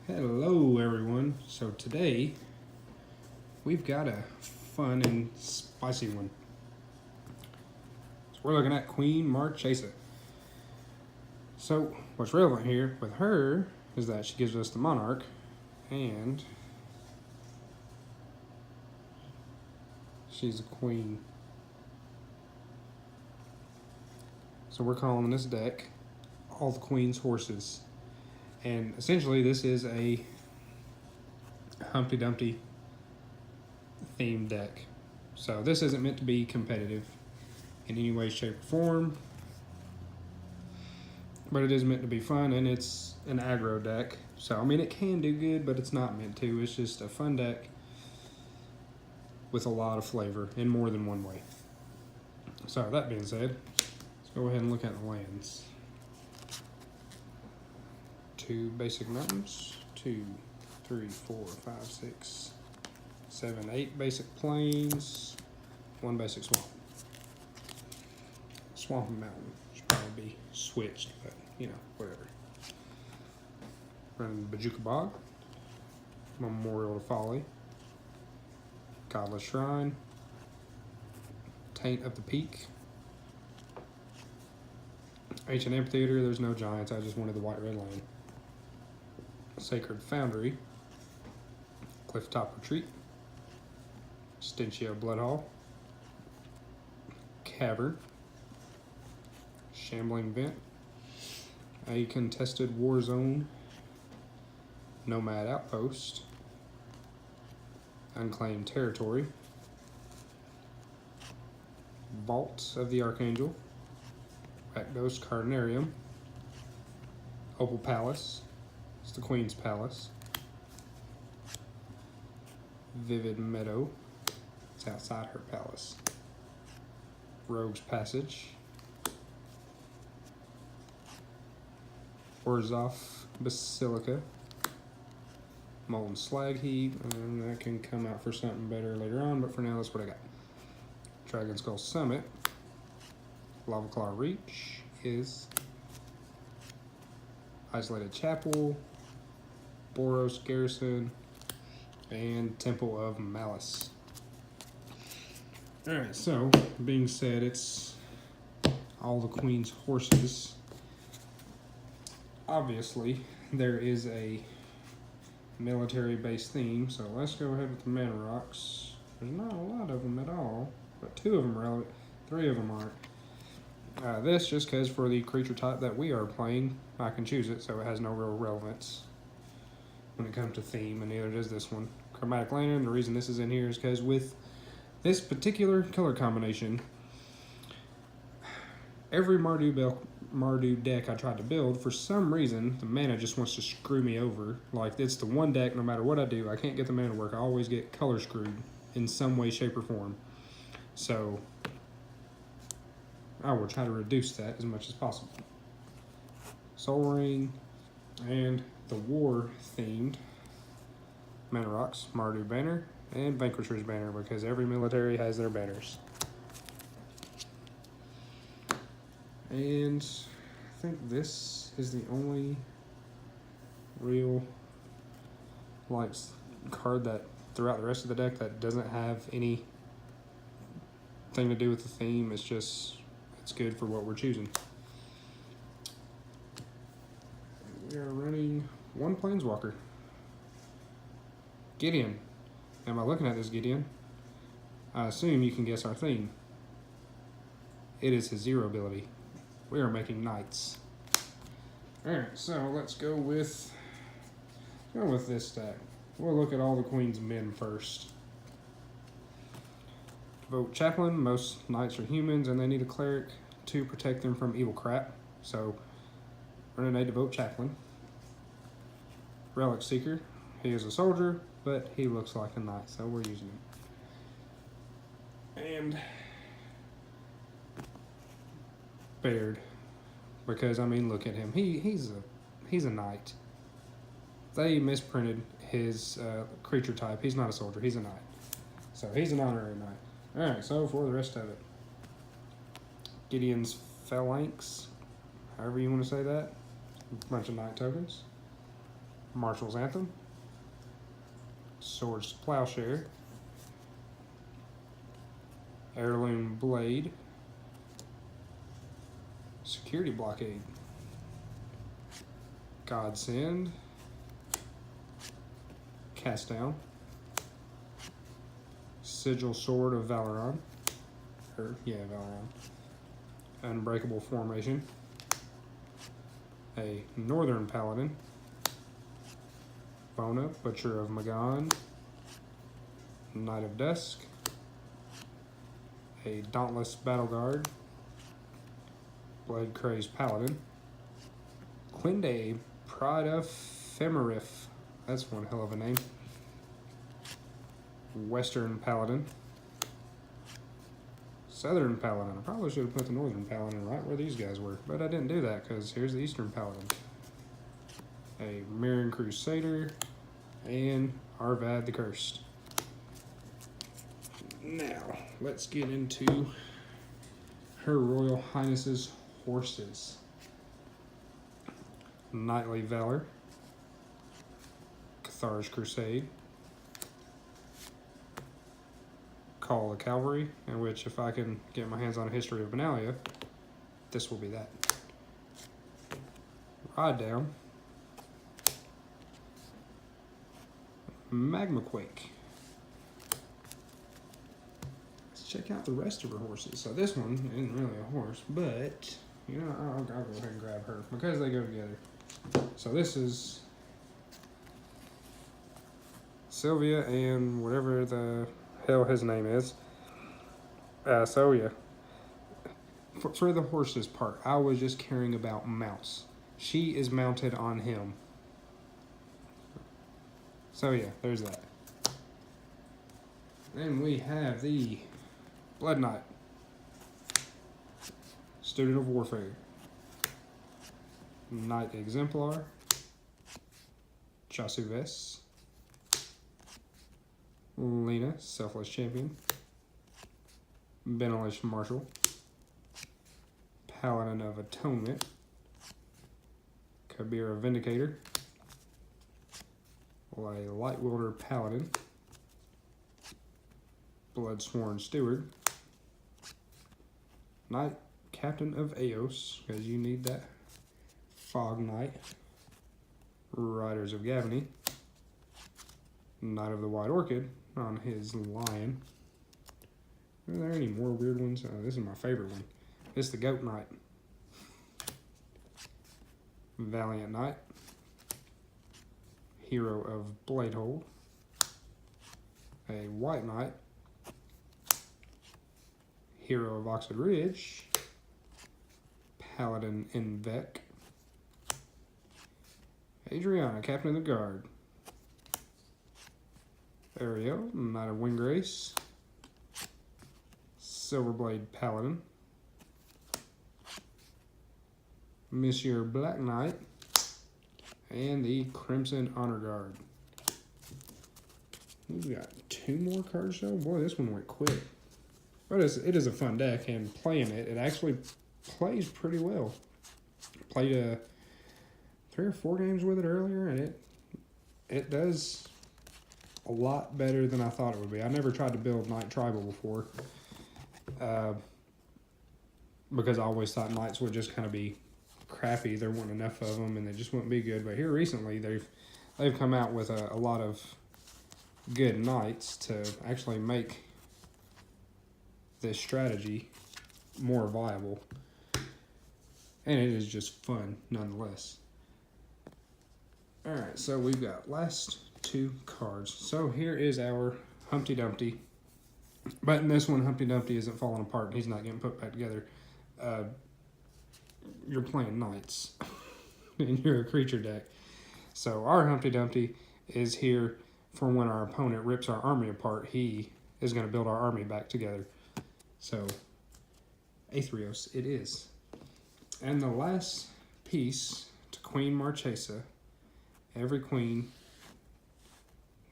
Hello everyone. So today we've got a fun and spicy one. So we're looking at Queen Marchesa. So what's relevant here with her is that she gives us the monarch and she's a queen. So we're calling this deck All the Queen's Horses. And essentially this is a Humpty Dumpty themed deck. So this isn't meant to be competitive in any way, shape, or form. But it is meant to be fun, and it's an aggro deck. So, I mean, it can do good, but it's not meant to. It's just a fun deck with a lot of flavor in more than one way. So, that being said, let's go ahead and look at the lands. 2 basic mountains, 2, 3, 4, 5, 6, 7, 8 basic plains, 1 basic swamp. Swamp and mountain should probably be switched, but you know, whatever. Running Bajuka Bog, Memorial to Folly, Godless Shrine, Taint of the Peak, Ancient Amphitheater. There's no giants, I just wanted the white red land. Sacred Foundry, Clifftop Retreat, Stenchio Bloodhall, Cavern, Shambling Vent, a Contested War Zone, Nomad Outpost, Unclaimed Territory, Vault of the Archangel, Rakdos Cardinarium, Opal Palace, it's the Queen's Palace, Vivid Meadow, it's outside her palace, Rogue's Passage, Orzhov Basilica, Molten Slag Heap, and that can come out for something better later on, but for now that's what I got. Dragon Skull Summit, Lava Claw Reach is Isolated Chapel, Boros Garrison, and Temple of Malice. Alright, so, being said, it's all the Queen's horses. Obviously, there is a military-based theme, so let's go ahead with the mana rocks. There's not a lot of them at all, but 2 of them are relevant, 3 of them aren't. This, just because for the creature type that we are playing, I can choose it, so it has no real relevance when it comes to theme, and neither does this one. Chromatic Lantern, the reason this is in here is because with this particular color combination, every Mardu deck I tried to build, for some reason, the mana just wants to screw me over. Like, it's the one deck, no matter what I do, I can't get the mana to work. I always get color screwed in some way, shape, or form. So, I will try to reduce that as much as possible. Soul Ring, and the war-themed mana rocks, Mardu Banner, and Vanquisher's Banner, because every military has their banners. And I think this is the only real like card that throughout the rest of the deck that doesn't have any thing to do with the theme. It's just, it's good for what we're choosing. We are running 1 Planeswalker. Gideon. Am I looking at this Gideon? I assume you can guess our theme. It is his 0 ability. We are making knights. Alright, so let's go with this deck. We'll look at all the Queen's men first. Vote Chaplain. Most knights are humans and they need a cleric to protect them from evil crap. So we're gonna need to vote Chaplain. Relic Seeker. He is a soldier, but he looks like a knight, so we're using him. And Baird, because I mean, look at him. He's a knight. They misprinted his creature type. He's not a soldier. He's a knight. So he's an honorary knight. All right. So for the rest of it, Gideon's Phalanx, however you want to say that, a bunch of knight tokens. Marshall's Anthem, Swords to Plowshare, Heirloom Blade, Security Blockade, Godsend, Cast Down, Sigil Sword of Valoron, Valoron, Unbreakable Formation, a Northern Paladin, Bona, Butcher of Magan, Knight of Dusk, a Dauntless Battle Guard, Blade Crazed Paladin, Quinde, Pride of Femerif, that's one hell of a name, Western Paladin, Southern Paladin. I probably should have put the Northern Paladin right where these guys were, but I didn't do that because here's the Eastern Paladin. A Mirren Crusader, and Arvad the Cursed. Now, let's get into Her Royal Highness's horses. Knightly Valor, Cathar's Crusade, Call of Cavalry, in which if I can get my hands on a history of Benalia, this will be that. Ride Down, Magma Quake. Let's check out the rest of her horses. So this one isn't really a horse, but you know, I'll go ahead and grab her because they go together. So this is Sylvia and whatever the hell his name is. So yeah, for the horses part, I was just caring about mounts. She is mounted on him. So yeah, there's that. Then we have the Blood Knight, Student of Warfare, Knight Exemplar, Chasuves, Lena, Selfless Champion, Benelish Marshal, Paladin of Atonement, Kabira Vindicator, a Light Wielder Paladin, Bloodsworn Steward, Knight Captain of Eos, because you need that, Fog Knight, Riders of Gavany, Knight of the White Orchid on his lion. Are there any more weird ones? This is my favorite one. This is the Goat Knight. Valiant Knight, Hero of Bladehold, a White Knight, Hero of Oxford Ridge, Paladin Invec, Adriana, Captain of the Guard, Ariel, Knight of Windgrace, Silverblade Paladin, Monsieur Black Knight, and the Crimson Honor Guard. We've got 2 more cards though. Boy, this one went quick. But it is a fun deck, and playing it actually plays pretty well. Played 3 or 4 games with it earlier, and it does a lot better than I thought it would be. I never tried to build Knight Tribal before, because I always thought Knights would just kind of be crappy. There weren't enough of them, and they just wouldn't be good. But here recently, they've come out with a lot of good Knights to actually make this strategy more viable, and it is just fun nonetheless. Alright, so we've got last 2 cards. So here is our Humpty Dumpty, but in this one Humpty Dumpty isn't falling apart and he's not getting put back together. You're playing Knights and you're a creature deck, so our Humpty Dumpty is here for when our opponent rips our army apart. He is going to build our army back together. So, Aetherios it is. And the last piece to Queen Marchesa. Every queen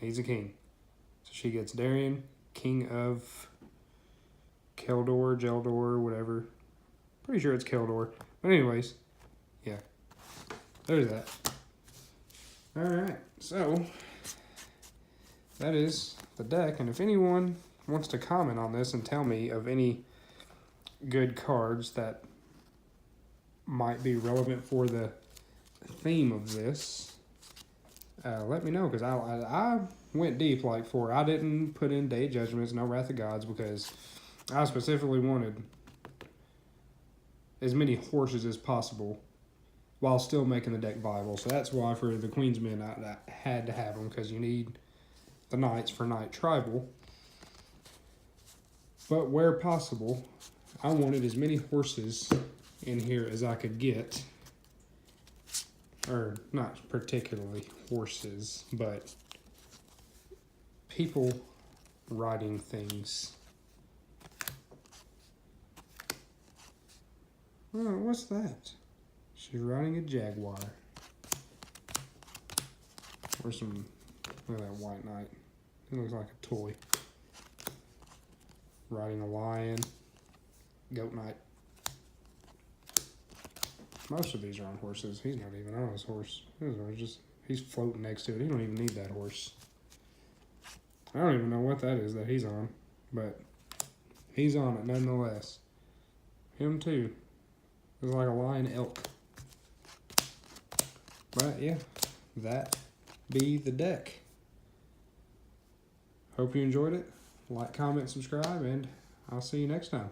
needs a king. So she gets Darian, King of Jeldor, whatever. Pretty sure it's Keldor. But anyways, yeah. There's that. Alright, so that is the deck, and if anyone wants to comment on this and tell me of any good cards that might be relevant for the theme of this, let me know, because I went deep I didn't put in Day of Judgments, no Wrath of Gods, because I specifically wanted as many horses as possible while still making the deck viable. So that's why for the Queen's Men I had to have them, because you need the Knights for Knight Tribal. But where possible, I wanted as many horses in here as I could get. Or not particularly horses, but people riding things. Oh, what's that? She's riding a jaguar. Or some, look at that white knight. It looks like a toy. Riding a lion. Goat knight. Most of these are on horses. He's not even on his horse. He's floating next to it. He don't even need that horse. I don't even know what that is that he's on, but he's on it nonetheless. Him too. It's like a lion elk. But yeah, that be the deck. Hope you enjoyed it. Like, comment, subscribe, and I'll see you next time.